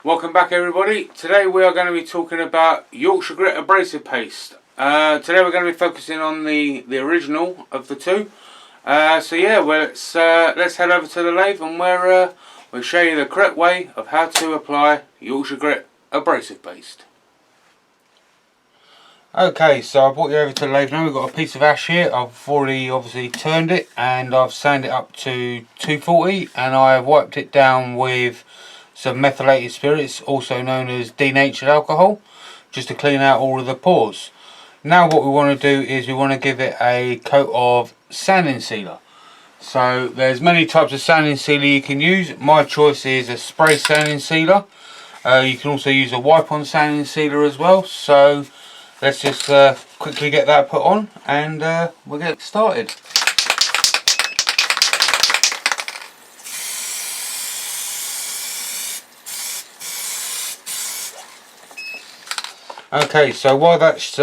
Welcome back everybody. Today we are going to be talking about Yorkshire Grit abrasive paste. Today we're going to be focusing on the original of the two. So yeah, well, let's head over to the lathe and we'll show you the correct way of how to apply Yorkshire Grit abrasive paste. Okay, so I brought you over to the lathe now. We've got a piece of ash here. I've already obviously turned it and I've sanded it up to 240 and I've wiped it down with some methylated spirits, also known as denatured alcohol, just to clean out all of the pores. Now what we want to do is we want to give it a coat of sanding sealer. So there's many types of sanding sealer you can use. My choice is a spray sanding sealer. You can also use a wipe-on sanding sealer as well. So let's just quickly get that put on and we'll get started. Okay, so while that's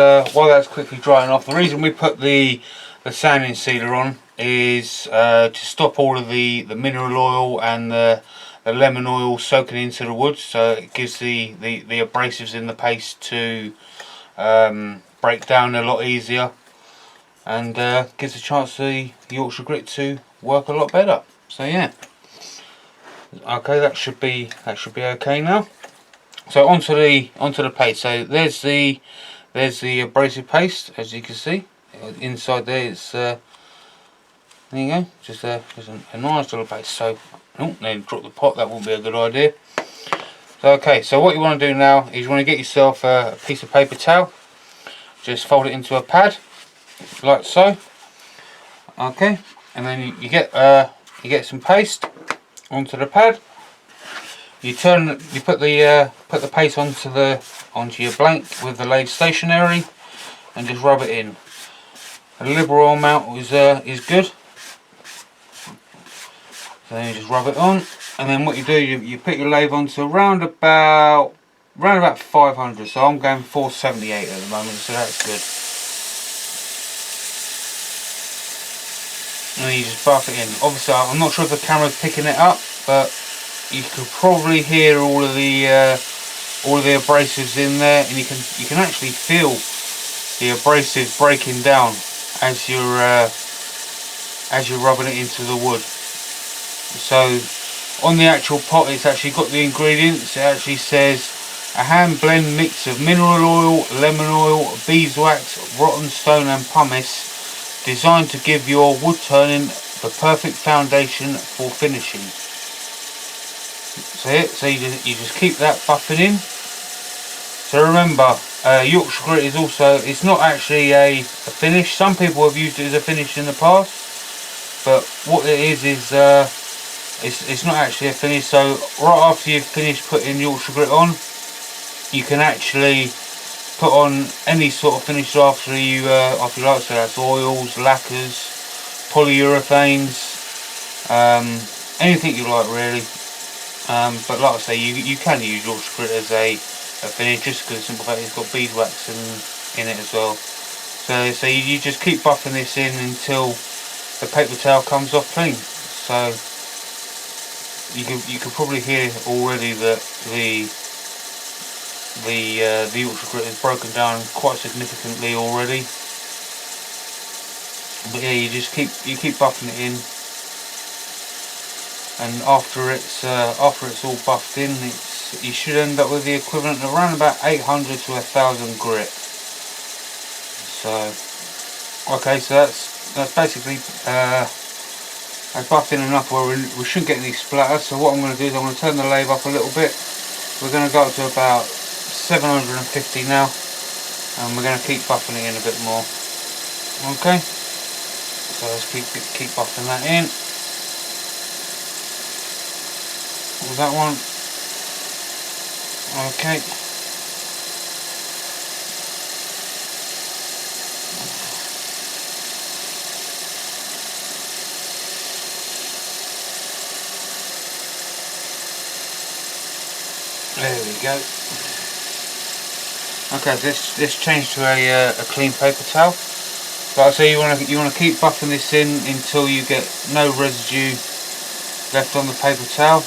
quickly drying off, the reason we put the sanding sealer on is to stop all of the mineral oil and the lemon oil soaking into the wood, so it gives the abrasives in the paste to break down a lot easier and gives a chance for the Yorkshire Grit to work a lot better. So yeah, okay, that should be okay now. So onto the paste. So there's the abrasive paste, as you can see. Inside there, it's there you go. Just a nice little paste. So then drop the pot. That wouldn't be a good idea. So okay. So what you want to do now is you want to get yourself a piece of paper towel. Just fold it into a pad, like so. Okay, and then you get some paste onto the pad. You put the paste onto your blank with the lathe stationary and just rub it in. A liberal amount is good. So then you just rub it on, and then what you do, you put your lathe onto around about 500. So I'm going 478 at the moment, so that's good. And then you just buff it in. Obviously, I'm not sure if the camera's picking it up, but you could probably hear all of the abrasives in there, and you can actually feel the abrasive breaking down as you're rubbing it into the wood. So on the actual pot, it's actually got the ingredients. It actually says a hand blend mix of mineral oil, lemon oil, beeswax, rotten stone and pumice, designed to give your wood turning the perfect foundation for finishing. So you just keep that buffing in. So remember, Yorkshire Grit is also, it's not actually a finish. Some people have used it as a finish in the past, but what it is it's not actually a finish. So right after you've finished putting Yorkshire Grit on, you can actually put on any sort of finish after you like. So that's oils, lacquers, polyurethanes, anything you like really. But like I say, you can use Yorkshire Grit as a finish, just because the simple fact it's got beeswax in it as well. So you just keep buffing this in until the paper towel comes off clean. So you can probably hear already that the Yorkshire Grit is broken down quite significantly already. But yeah, you keep buffing it in. And after it's all buffed in, you should end up with the equivalent of around about 800 to 1,000 grit. So okay, so that's basically that's buffed in enough where we shouldn't get any splatter. So what I'm going to do is I'm going to turn the lathe up a little bit. We're going to go up to about 750 now, and we're going to keep buffing it in a bit more. Okay, so let's keep buffing that in. Was that one? Okay. There we go. Okay, so let's change to a clean paper towel. Like I say, you want to keep buffing this in until you get no residue left on the paper towel.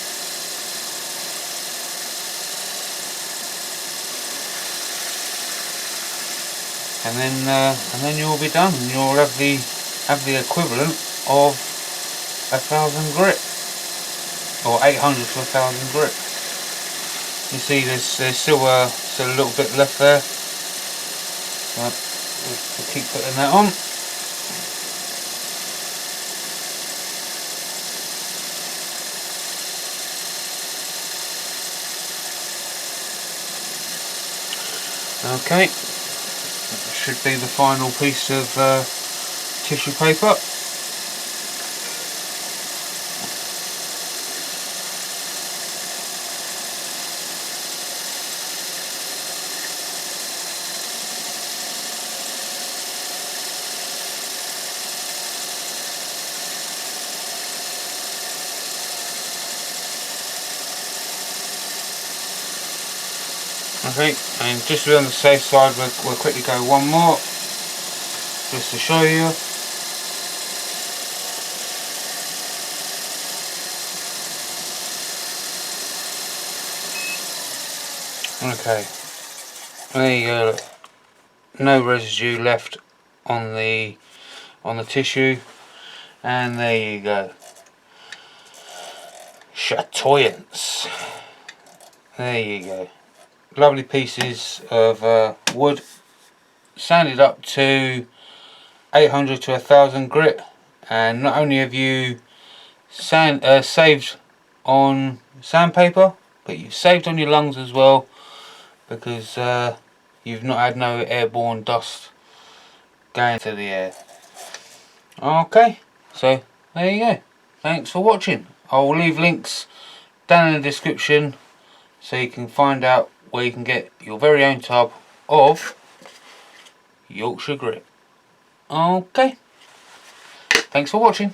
and then you'll be done, and you'll have the equivalent of 1,000 grit, or 800 to 1,000 grit. You see there's still a little bit left there, but we'll keep putting that on. Okay, that should be the final piece of tissue paper. Okay, and just to be on the safe side, we'll quickly go one more, just to show you. Okay, there you go. No residue left on the tissue, and there you go. Chatoyance. There you go. Lovely pieces of wood, sanded up to 800 to 1,000 grit, and not only have you saved on sandpaper, but you've saved on your lungs as well, because you've not had no airborne dust going to the air. Okay, so there you go. Thanks for watching. I'll leave links down in the description so you can find out where you can get your very own tub of Yorkshire Grit. Okay, thanks for watching.